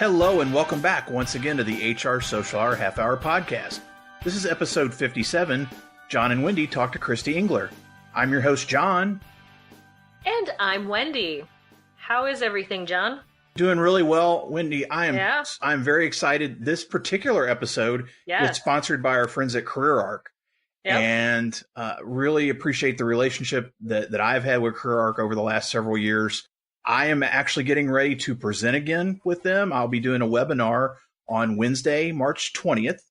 Hello and welcome back once again to the HR Social Hour Half Hour Podcast. This is episode 57. John and Wendy talk to Christie Engler. I'm your host, John. And I'm Wendy. How is everything, John? Doing really well, Wendy. I'm very excited. This particular episode is sponsored by our friends at CareerArc. Yep. And really appreciate the relationship that I've had with CareerArc over the last several years. I am actually getting ready to present again with them. I'll be doing a webinar on Wednesday, March 20th,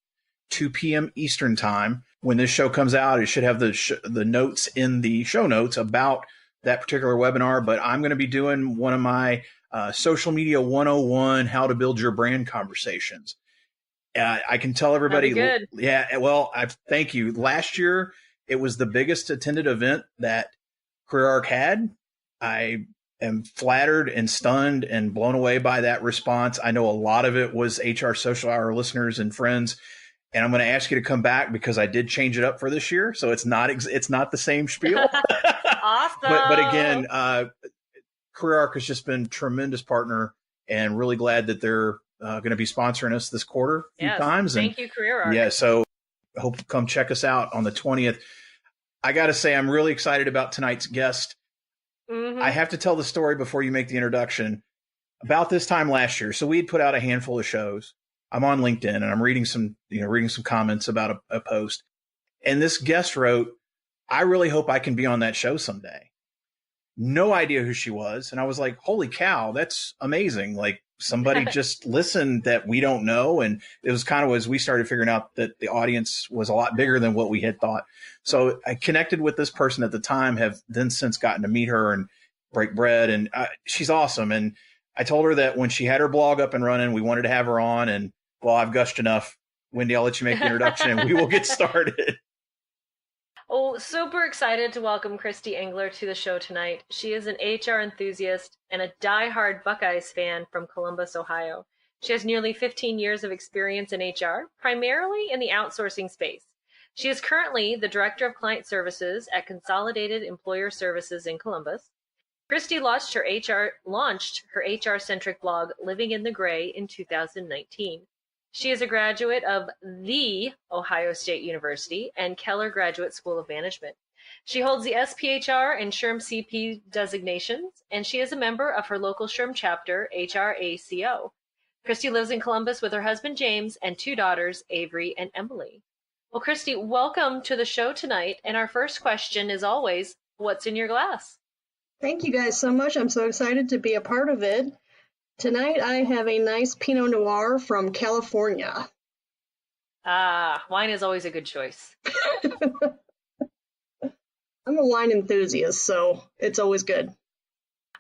2 p.m. Eastern Time. When this show comes out, it should have the notes in the show notes about that particular webinar. But I'm going to be doing one of my social media 101, how to build your brand conversations. I can tell everybody. Good. Yeah, well, thank you. Last year, it was the biggest attended event that CareerArc had. I am flattered and stunned and blown away by that response. I know a lot of it was HR Social Hour listeners and friends, and I'm going to ask you to come back because I did change it up for this year, so it's not the same spiel. Awesome. But again, CareerArc has just been a tremendous partner, and really glad that they're going to be sponsoring us this quarter a few times. Thank you, CareerArc. Yeah, so hope you come check us out on the 20th. I got to say, I'm really excited about tonight's guest. Mm-hmm. I have to tell the story before you make the introduction. About this time last year, so we had put out a handful of shows. I'm on LinkedIn and I'm reading some comments about a post. And this guest wrote, "I really hope I can be on that show someday." No idea who she was. And I was like, holy cow, that's amazing. Like, somebody just listened that we don't know. And it was kind of as we started figuring out that the audience was a lot bigger than what we had thought. So I connected with this person at the time, have then since gotten to meet her and break bread. And she's awesome. And I told her that when she had her blog up and running, we wanted to have her on. And well, I've gushed enough. Wendy, I'll let you make the introduction and we will get started. Oh, super excited to welcome Christie Engler to the show tonight. She is an HR enthusiast and a diehard Buckeyes fan from Columbus, Ohio. She has nearly 15 years of experience in HR, primarily in the outsourcing space. She is currently the Director of Client Services at Consolidated Employer Services in Columbus. Christie launched her HR-centric blog, Living in the Gray, in 2019. She is a graduate of The Ohio State University and Keller Graduate School of Management. She holds the SPHR and SHRM CP designations, and she is a member of her local SHRM chapter, HRACO. Christie lives in Columbus with her husband, James, and two daughters, Avery and Emily. Well, Christie, welcome to the show tonight. And our first question is always, what's in your glass? Thank you guys so much. I'm so excited to be a part of it. Tonight, I have a nice Pinot Noir from California. Wine is always a good choice. I'm a wine enthusiast, so it's always good.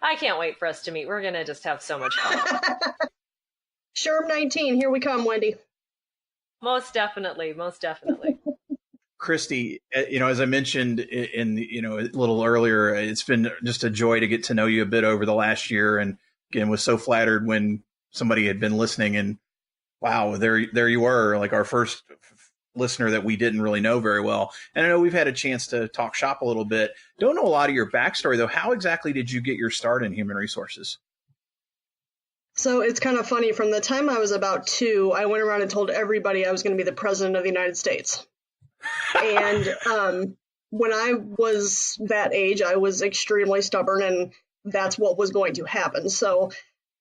I can't wait for us to meet. We're going to just have so much fun. SHRM 19, here we come, Wendy. Most definitely, most definitely. Christie, as I mentioned in a little earlier, it's been just a joy to get to know you a bit over the last year, and again, was so flattered when somebody had been listening and wow, there you were, like our first listener that we didn't really know very well. And I know we've had a chance to talk shop a little bit. Don't know a lot of your backstory though. How exactly did you get your start in human resources? So it's kind of funny. From the time I was about 2, I went around and told everybody I was going to be the president of the United States. And when I was that age, I was extremely stubborn, and that's what was going to happen. So,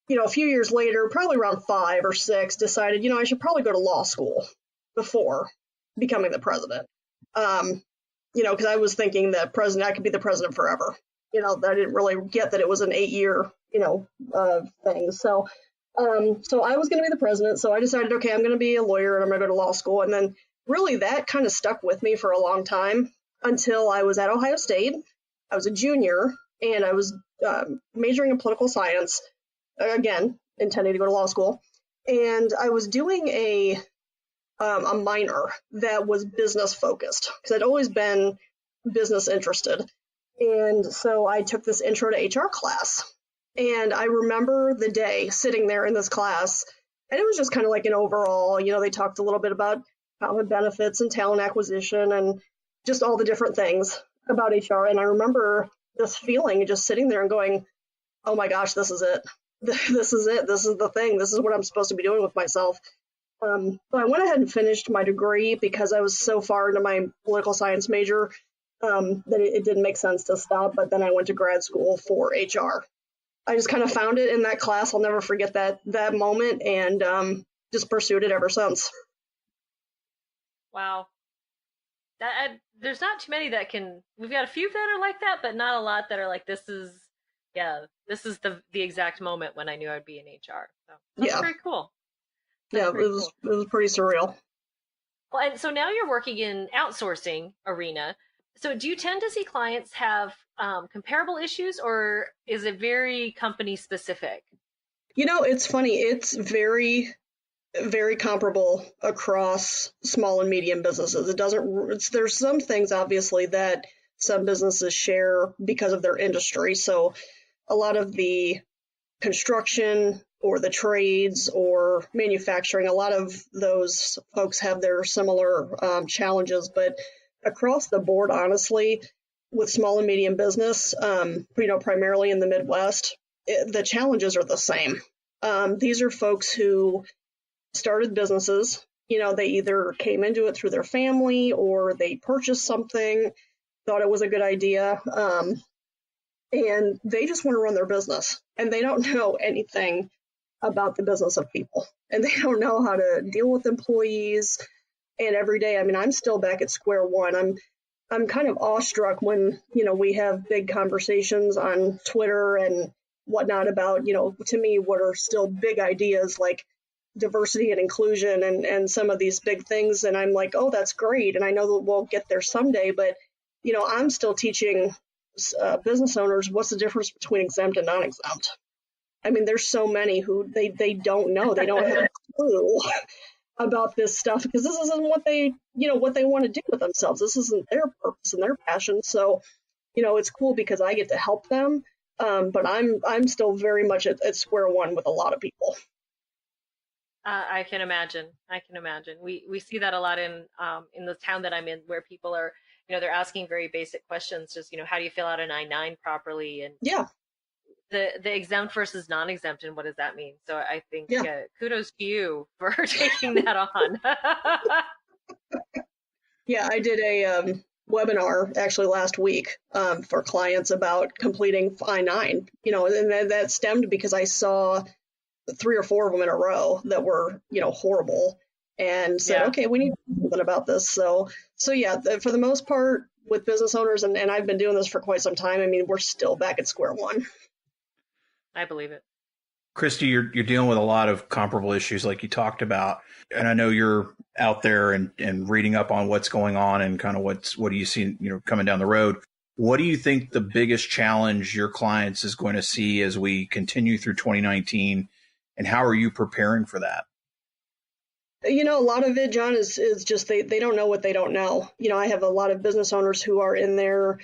a few years later, probably around 5 or 6, decided, I should probably go to law school before becoming the president. Because I was thinking that I could be the president forever. I didn't really get that it was an 8-year, thing. So I was going to be the president. So I decided, okay, I'm going to be a lawyer and I'm going to go to law school. And then really that kind of stuck with me for a long time until I was at Ohio State. I was a junior and I was majoring in political science, again, intending to go to law school. And I was doing a minor that was business focused because I'd always been business interested. And so I took this intro to HR class. And I remember the day sitting there in this class, and it was just kind of like an overall, they talked a little bit about common benefits and talent acquisition and just all the different things about HR. And I remember this feeling just sitting there and going, oh my gosh, this is it. this is it. This is the thing. This is what I'm supposed to be doing with myself. So I went ahead and finished my degree because I was so far into my political science major that it didn't make sense to stop. But then I went to grad school for HR. I just kind of found it in that class. I'll never forget that moment, and just pursued it ever since. Wow. There's not too many that can. We've got a few that are like that, but not a lot that are like, this is the exact moment when I knew I'd be in HR. So that's very cool. It was pretty surreal. Well, and so now you're working in outsourcing arena. So do you tend to see clients have comparable issues, or is it very company specific? It's funny. It's very, very comparable across small and medium businesses. There's some things obviously that some businesses share because of their industry. So a lot of the construction or the trades or manufacturing, a lot of those folks have their similar challenges, but across the board, honestly, with small and medium business, primarily in the Midwest, the challenges are the same. These are folks who started businesses. They either came into it through their family or they purchased something, thought it was a good idea, and they just want to run their business. And they don't know anything about the business of people. And they don't know how to deal with employees. And every day, I'm still back at square one. I'm kind of awestruck when, we have big conversations on Twitter and whatnot about, to me, what are still big ideas like diversity and inclusion and some of these big things. And I'm like, oh, that's great. And I know that we'll get there someday. But, I'm still teaching business owners what's the difference between exempt and non-exempt. There's so many who they don't know. They don't have a clue about this stuff because this isn't what they want to do with themselves. This isn't their purpose and their passion. So, it's cool because I get to help them. But I'm still very much at square one with a lot of people. I can imagine. We see that a lot in the town that I'm in, where people are, they're asking very basic questions. Just, how do you fill out an I-9 properly? And the exempt versus non-exempt, and what does that mean? So I think kudos to you for taking that on. I did a webinar actually last week for clients about completing I-9, and that stemmed because I saw 3 or 4 of them in a row that were, horrible, and said, okay, we need to do something about this. So for the most part with business owners, and I've been doing this for quite some time, we're still back at square one. I believe it. Christie, you're dealing with a lot of comparable issues like you talked about. And I know you're out there and reading up on what's going on and kind of what do you see, coming down the road. What do you think the biggest challenge your clients is going to see as we continue through 2019? And how are you preparing for that? A lot of it, John, is just they don't know what they don't know. I have a lot of business owners who are in their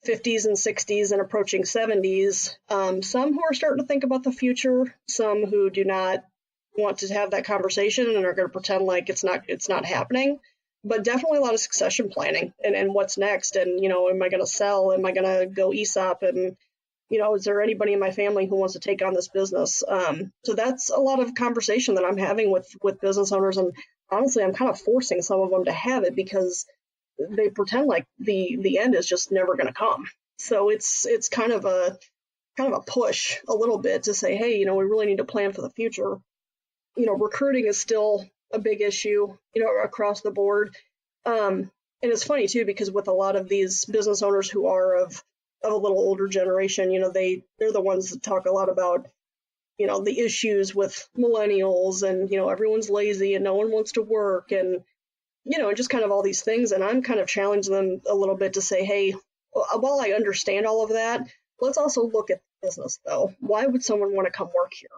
50s and 60s and approaching 70s, some who are starting to think about the future, some who do not want to have that conversation and are going to pretend like it's not happening, but definitely a lot of succession planning and what's next. And, am I going to sell? Am I going to go ESOP? And, is there anybody in my family who wants to take on this business? So that's a lot of conversation that I'm having with business owners. And honestly, I'm kind of forcing some of them to have it because they pretend like the end is just never going to come. So it's kind of a push a little bit to say, hey, we really need to plan for the future. Recruiting is still a big issue, across the board. And it's funny too, because with a lot of these business owners who are of a little older generation, they're the ones that talk a lot about, the issues with millennials and, everyone's lazy and no one wants to work and, just kind of all these things. And I'm kind of challenging them a little bit to say, hey, while I understand all of that, let's also look at the business, though. Why would someone want to come work here?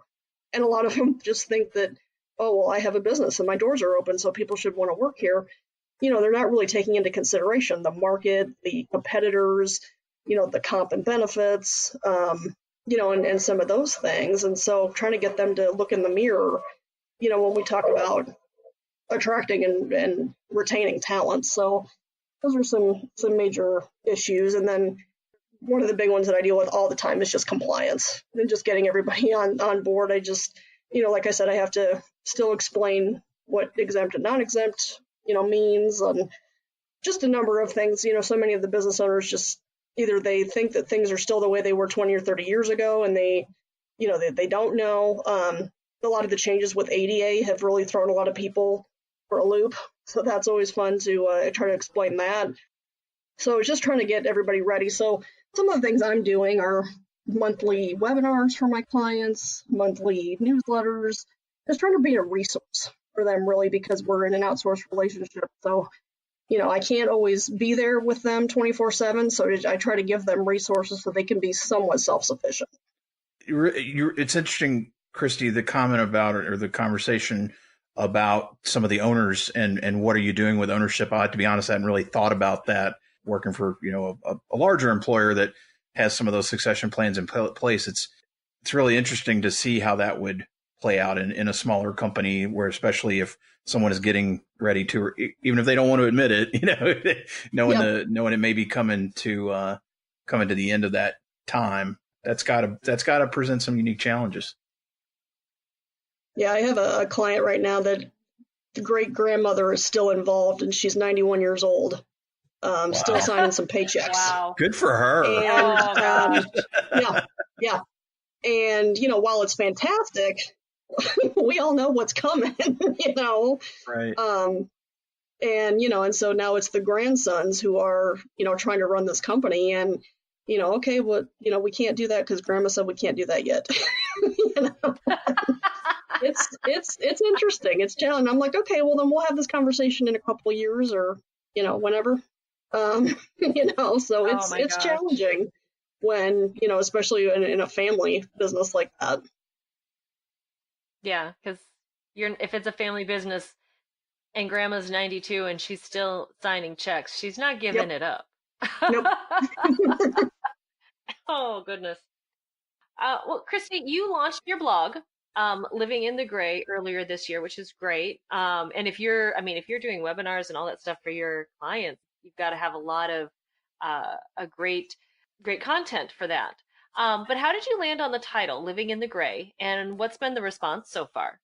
And a lot of them just think that, oh, well, I have a business and my doors are open, so people should want to work here. They're not really taking into consideration the market, the competitors, the comp and benefits, and some of those things. And so trying to get them to look in the mirror, when we talk about attracting and retaining talent. So those are some major issues. And then one of the big ones that I deal with all the time is just compliance and just getting everybody on board. I just, like I said, I have to still explain what exempt and non-exempt, means, and just a number of things. So many of the business owners just either they think that things are still the way they were 20 or 30 years ago, and they don't know. A lot of the changes with ADA have really thrown a lot of people for a loop. So that's always fun to try to explain that. So just trying to get everybody ready. So some of the things I'm doing are monthly webinars for my clients, monthly newsletters, just trying to be a resource for them, really, because we're in an outsourced relationship. So, I can't always be there with them 24/7. So I try to give them resources so they can be somewhat self-sufficient. It's interesting, Christie, the comment about or the conversation about some of the owners and what are you doing with ownership. I have to be honest, I hadn't really thought about that working for, a larger employer that has some of those succession plans in place. It's really interesting to see how that would play out in a smaller company where, especially if someone is getting ready to, even if they don't want to admit it, knowing it may be coming to the end of that time, that's gotta present some unique challenges. Yeah, I have a client right now that the great grandmother is still involved, and she's 91 years old, Wow. Still signing some paychecks. Wow. Good for her. And yeah. And while it's fantastic, we all know what's coming, Right. And so now it's the grandsons who are, trying to run this company, and okay, well, we can't do that because grandma said we can't do that yet. It's interesting. It's challenging. I'm like, okay, well then we'll have this conversation in a couple of years or, whenever. So it's challenging when, especially in a family business like that. Yeah, because if it's a family business and grandma's 92 and she's still signing checks, she's not giving it up. Nope. Oh, goodness. Well, Christie, you launched your blog, Living in the Gray, earlier this year, which is great. And if you're doing webinars and all that stuff for your clients, you've got to have a lot of a great content for that. But how did you land on the title, Living in the Gray, and what's been the response so far?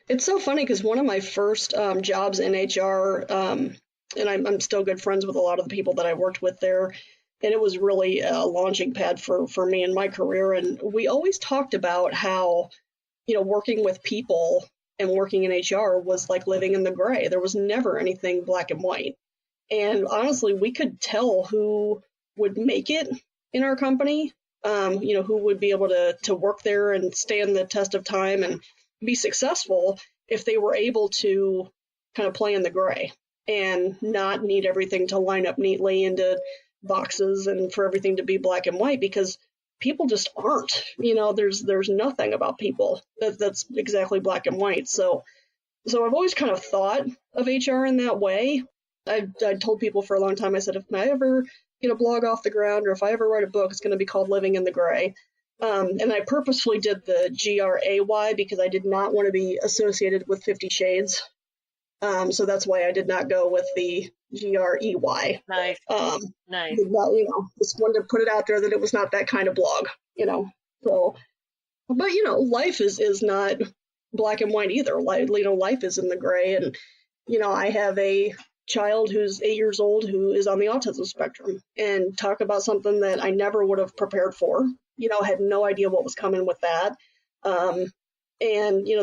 It's so funny because one of my first jobs in HR, and I'm still good friends with a lot of the people that I worked with there, and it was really a launching pad for me in my career. And we always talked about how, working with people and working in HR was like living in the gray. There was never anything black and white. And honestly, we could tell who would make it in our company, who would be able to work there and stand the test of time and be successful if they were able to kind of play in the gray and not need everything to line up neatly into boxes and for everything to be black and white, because people just aren't. There's nothing about people that's exactly black and white. So I've always kind of thought of HR in that way. I told people for a long time, I said, if I ever get a blog off the ground or if I ever write a book, it's going to be called Living in the Gray. And I purposefully did the GRAY because I did not want to be associated with 50 Shades. So that's why I did not go with the GREY. Nice. Nice. Just wanted to put it out there that it was not that kind of blog, So, but life is not black and white either. Life is in the gray, and I have a child who's 8 years old who is on the autism spectrum, and talk about something that I never would have prepared for. Had no idea what was coming with that. And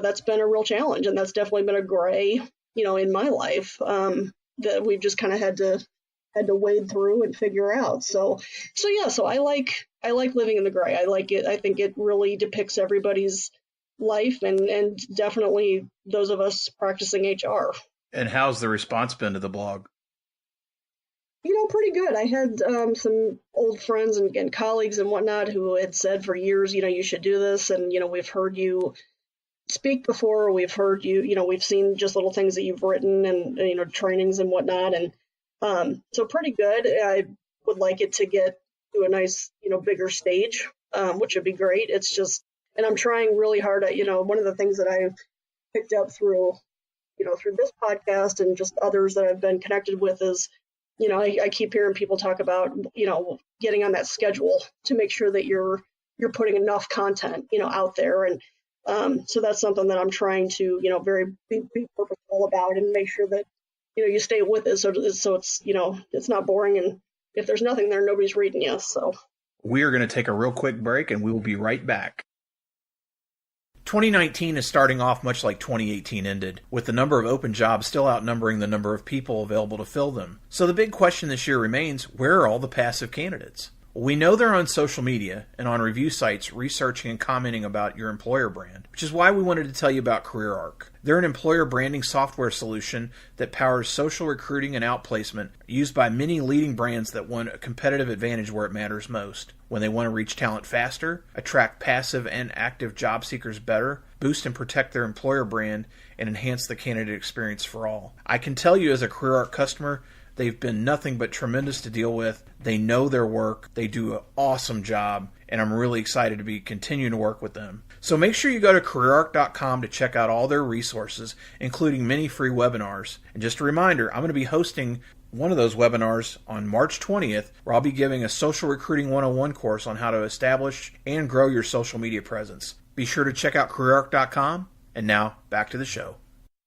that's been a real challenge, and that's definitely been a gray, in my life, that we've just kind of had to wade through and figure out. So I like living in the gray. I like it. I think it really depicts everybody's life, and definitely those of us practicing HR. And how's the response been to the blog? Pretty good. I had some old friends and colleagues and whatnot who had said for years, you should do this. And, we've heard you speak before. We've heard you, we've seen just little things that you've written and, trainings and whatnot. And so pretty good. I would like it to get to a nice, bigger stage, which would be great. It's just, and I'm trying really hard at, one of the things that I've picked up through this podcast and just others that I've been connected with is I keep hearing people talk about, getting on that schedule to make sure that you're putting enough content, out there. And so that's something that I'm trying to, very be purposeful about and make sure that, you stay with it. So it's, it's not boring. And if there's nothing there, nobody's reading you. So we are going to take a real quick break and we will be right back. 2019 is starting off much like 2018 ended, with the number of open jobs still outnumbering the number of people available to fill them. So the big question this year remains, where are all the passive candidates? We know they're on social media and on review sites researching and commenting about your employer brand, which is why we wanted to tell you about CareerArc. They're an employer branding software solution that powers social recruiting and outplacement used by many leading brands that want a competitive advantage where it matters most. When they want to reach talent faster, attract passive and active job seekers better, boost and protect their employer brand, and enhance the candidate experience for all. I can tell you as a CareerArc customer, they've been nothing but tremendous to deal with. They know their work. They do an awesome job, and I'm really excited to be continuing to work with them. So make sure you go to CareerArc.com to check out all their resources, including many free webinars. And just a reminder, I'm going to be hosting one of those webinars on March 20th, where I'll be giving a Social Recruiting 101 course on how to establish and grow your social media presence. Be sure to check out CareerArc.com. And now, back to the show.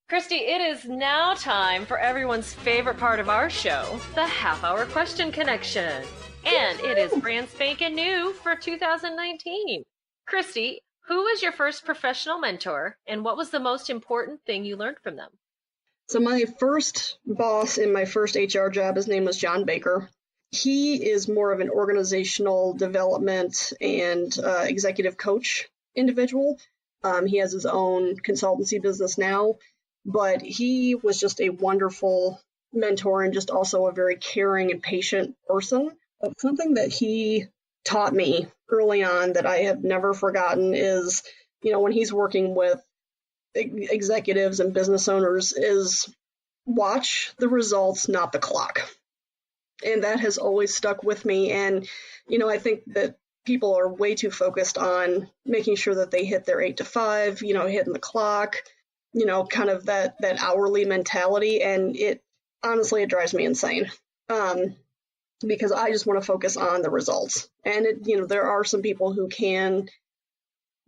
Christie, it is now time for everyone's favorite part of our show, the half-hour question connection. And it is brand spanking new for 2019. Christie, who was your first professional mentor, and what was the most important thing you learned from them? So my first boss in my first HR job, his name was John Baker. He is more of an organizational development and executive coach individual. He has his own consultancy business now, but he was just a wonderful mentor and just also a very caring and patient person. But something that he taught me early on that I have never forgotten is, when he's working with executives and business owners, is watch the results, not the clock. And that has always stuck with me. And, I think that people are way too focused on making sure that they hit their 8 to 5, hitting the clock, kind of that hourly mentality. And it drives me insane. Because I just want to focus on the results. And there are some people who can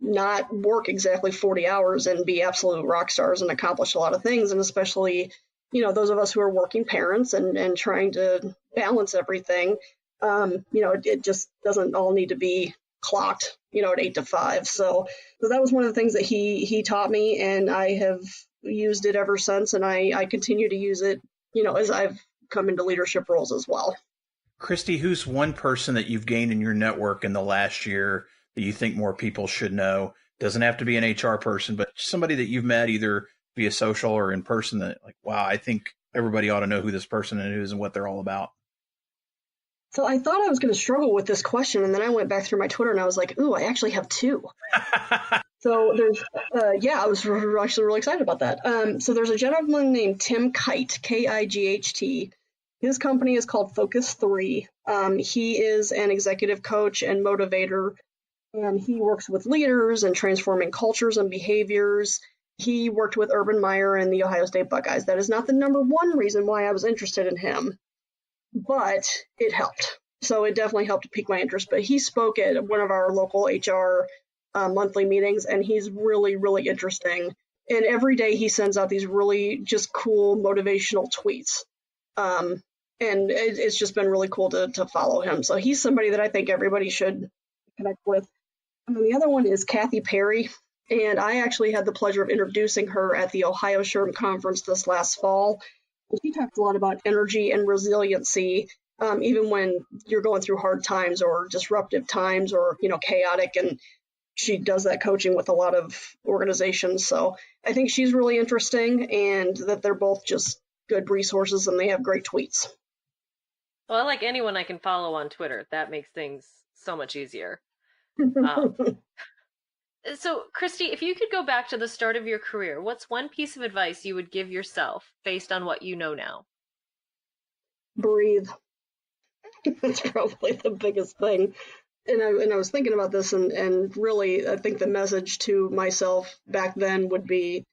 not work exactly 40 hours and be absolute rock stars and accomplish a lot of things. And especially, those of us who are working parents and trying to balance everything, it just doesn't all need to be clocked, at 8 to 5. So that was one of the things that he taught me, and I have used it ever since. And I continue to use it, as I've come into leadership roles as well. Christie, who's one person that you've gained in your network in the last year that you think more people should know? Doesn't have to be an HR person, but somebody that you've met either via social or in person that, like, wow, I think everybody ought to know who this person is and what they're all about. So I thought I was going to struggle with this question, and then I went back through my Twitter and I was like, ooh, I actually have two. So there's, I was actually really excited about that. So there's a gentleman named Tim Kite, Kight. His company is called Focus 3. He is an executive coach and motivator, and he works with leaders and transforming cultures and behaviors. He worked with Urban Meyer and the Ohio State Buckeyes. That is not the number one reason why I was interested in him, but it helped. So it definitely helped to pique my interest. But he spoke at one of our local HR monthly meetings, and he's really, really interesting. And every day he sends out these really just cool motivational tweets. And it's just been really cool to follow him. So he's somebody that I think everybody should connect with. And then the other one is Kathy Perry. And I actually had the pleasure of introducing her at the Ohio SHRM conference this last fall. And she talks a lot about energy and resiliency, even when you're going through hard times or disruptive times or, chaotic. And she does that coaching with a lot of organizations. So I think she's really interesting, and that they're both just good resources, and they have great tweets. Well, I like anyone I can follow on Twitter. That makes things so much easier. So, Christie, if you could go back to the start of your career, what's one piece of advice you would give yourself based on what you know now? Breathe. That's probably the biggest thing. And I was thinking about this, and really, I think the message to myself back then would be,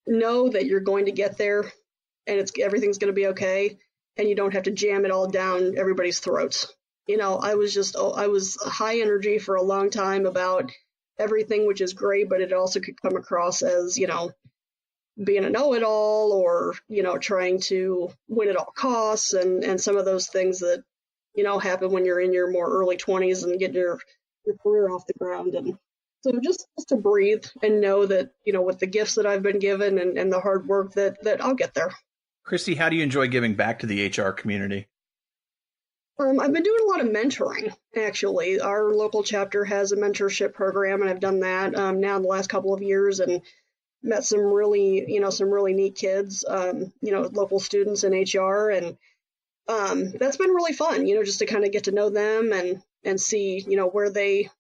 know that you're going to get there, and everything's going to be okay. and you don't have to jam it all down everybody's throats. I was high energy for a long time about everything, which is great, but it also could come across as, being a know-it-all or, trying to win at all costs and some of those things that, happen when you're in your more early 20s and getting your career off the ground. And so just to breathe and know that, with the gifts that I've been given and the hard work that I'll get there. Christie, how do you enjoy giving back to the HR community? I've been doing a lot of mentoring, actually. Our local chapter has a mentorship program, and I've done that now in the last couple of years and met some really neat kids, local students in HR. And that's been really fun, just to kind of get to know them and see, where they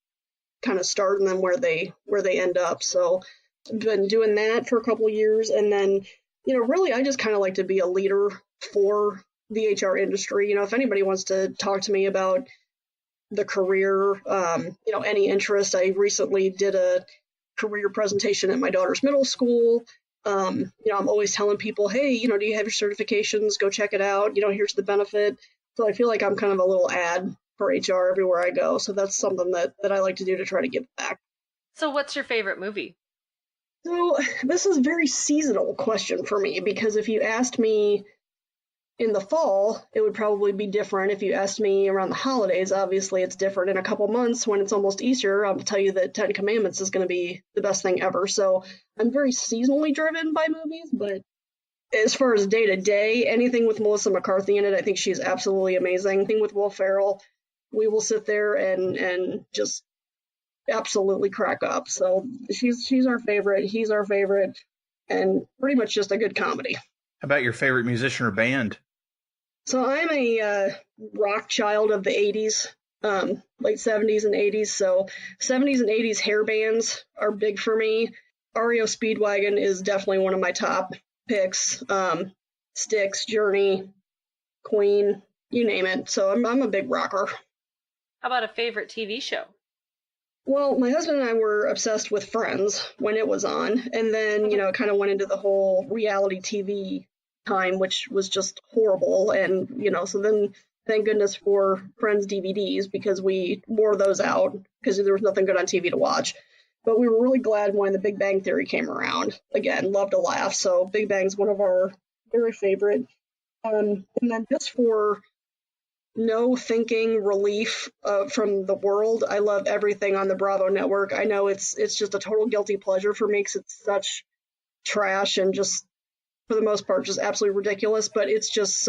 kind of start and then where they end up. So I've been doing that for a couple of years. And then, really, I just kind of like to be a leader for the HR industry. If anybody wants to talk to me about the career, any interest, I recently did a career presentation at my daughter's middle school. I'm always telling people, hey, do you have your certifications? Go check it out. Here's the benefit. So I feel like I'm kind of a little ad for HR everywhere I go. So that's something that I like to do to try to give back. So what's your favorite movie? So this is a very seasonal question for me, because if you asked me in the fall, it would probably be different. If you asked me around the holidays, obviously it's different. In a couple months, when it's almost Easter, I'll tell you that 10 Commandments is going to be the best thing ever. So I'm very seasonally driven by movies, but as far as day to day, anything with Melissa McCarthy in it, I think she's absolutely amazing. Anything with Will Ferrell, we will sit there and just absolutely crack up. So she's our favorite, he's our favorite, and pretty much just a good comedy. How about your favorite musician or band? So I'm a rock child of the 80s, late 70s and 80s. So 70s and 80s hair bands are big for me. REO Speedwagon is definitely one of my top picks. Styx, Journey, Queen, you name it. So I'm a big rocker. How about a favorite TV show? Well, my husband and I were obsessed with Friends when it was on. And then, it kind of went into the whole reality TV time, which was just horrible. And, so then thank goodness for Friends DVDs, because we wore those out because there was nothing good on TV to watch. But we were really glad when The Big Bang Theory came around. Again, love to laugh. So Big Bang's one of our very favorite. And then just for no thinking relief from the world, I love everything on the Bravo network. I know it's just a total guilty pleasure for me because it's such trash and just, for the most part, just absolutely ridiculous, but it's just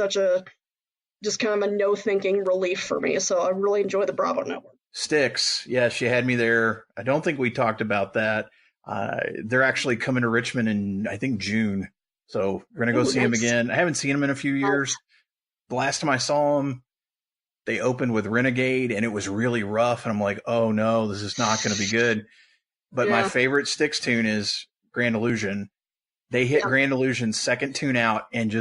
just kind of a no thinking relief for me. So I really enjoy the Bravo network. Styx, yeah, she had me there. I don't think we talked about that. They're actually coming to Richmond in, I think, June. So we're going to go see them again. I haven't seen them in a few years. The last time I saw them, they opened with Renegade, and it was really rough. And I'm like, oh no, this is not going to be good. But my favorite Styx tune is Grand Illusion. They hit Grand Illusion's second tune out, and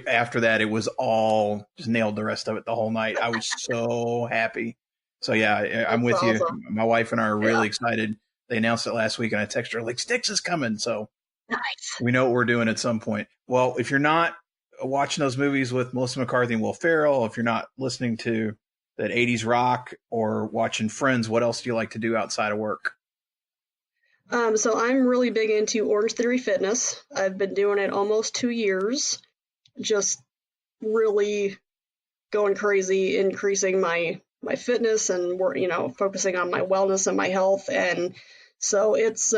after that, it was all just nailed the rest of it the whole night. I was so happy. So yeah, I'm with you. My wife and I are really excited. They announced it last week, and I texted her like, Styx is coming. So nice. We know what we're doing at some point. Well, if you're not watching those movies with Melissa McCarthy and Will Ferrell, if you're not listening to that 80s rock or watching Friends, what else do you like to do outside of work? So I'm really big into Orange Theory Fitness. I've been doing it almost 2 years, just really going crazy, increasing my fitness and, focusing on my wellness and my health. And so it's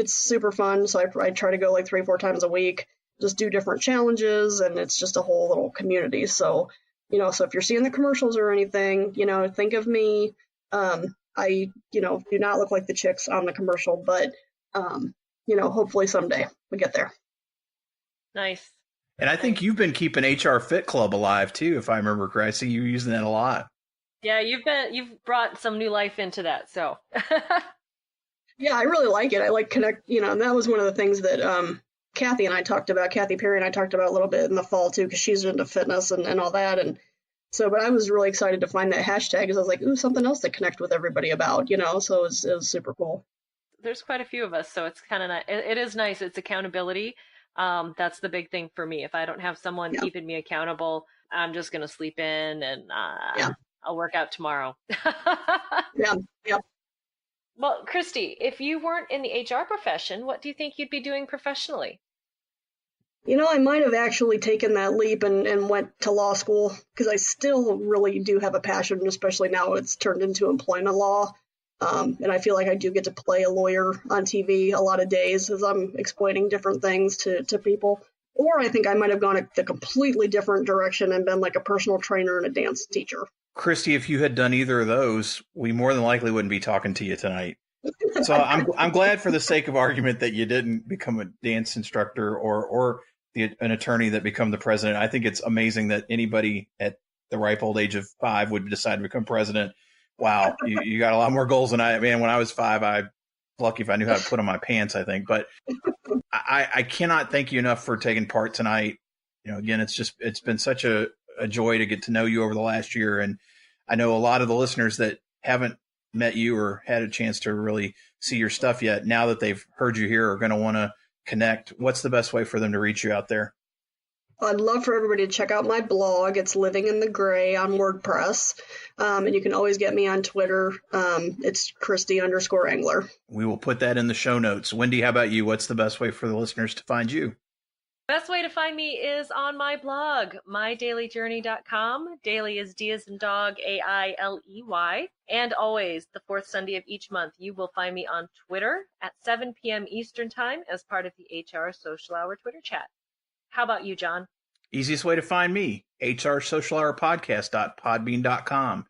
super fun. So I try to go like 3-4 times a week, just do different challenges, and it's just a whole little community. So, so if you're seeing the commercials or anything, think of me. I, do not look like the chicks on the commercial, but, hopefully someday we get there. Nice. And I think you've been keeping HR Fit Club alive too, if I remember correctly. I see you using that a lot. Yeah, you've brought some new life into that. So. Yeah, I really like it. I like connect, and that was one of the things that Kathy Perry and I talked about a little bit in the fall too, because she's into fitness and all that. And so, but I was really excited to find that hashtag because I was like, ooh, something else to connect with everybody about, so it was super cool. There's quite a few of us, so it's kind of nice. It is nice. It's accountability. That's the big thing for me. If I don't have someone keeping me accountable, I'm just going to sleep in and Yeah. I'll work out tomorrow. Yeah. Yep. Well, Christie, if you weren't in the HR profession, what do you think you'd be doing professionally? I might have actually taken that leap and went to law school because I still really do have a passion, especially now it's turned into employment law. And I feel like I do get to play a lawyer on TV a lot of days as I'm explaining different things to people. Or I think I might have gone a completely different direction and been like a personal trainer and a dance teacher. Christie, if you had done either of those, we more than likely wouldn't be talking to you tonight. So I'm glad for the sake of argument that you didn't become a dance instructor or an attorney that become the president. I think it's amazing that anybody at the ripe old age of 5 would decide to become president. Wow, you got a lot more goals than I. Man, when I was 5, I was lucky if I knew how to put on my pants, I think. But I cannot thank you enough for taking part tonight. Again, it's been such a joy to get to know you over the last year. And I know a lot of the listeners that haven't met you or had a chance to really see your stuff yet, now that they've heard you here, are going to want to connect. What's the best way for them to reach you out there? I'd love for everybody to check out my blog. It's Living in the Gray on WordPress. And you can always get me on Twitter. It's Christie_Engler. We will put that in the show notes. Wendy, how about you? What's the best way for the listeners to find you? Best way to find me is on my blog, mydailyjourney.com. Daily is D as in dog, AILEY. And always, the fourth Sunday of each month, you will find me on Twitter at 7 p.m. Eastern Time as part of the HR Social Hour Twitter chat. How about you, John? Easiest way to find me, hrsocialhourpodcast.podbean.com.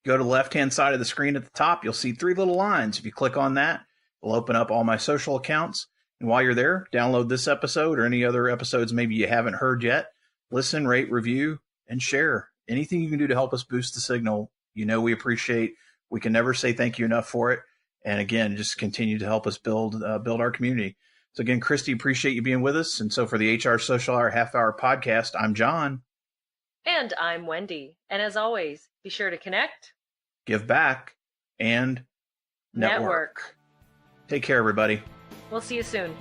Go to the left-hand side of the screen at the top. You'll see 3 little lines. If you click on that, it'll open up all my social accounts. And while you're there, download this episode or any other episodes maybe you haven't heard yet. Listen, rate, review, and share. Anything you can do to help us boost the signal, we appreciate. We can never say thank you enough for it. And again, just continue to help us build our community. So again, Christie, appreciate you being with us. And so for the HR Social Hour Half Hour Podcast, I'm John. And I'm Wendy. And as always, be sure to connect, give back, and network. Take care, everybody. We'll see you soon.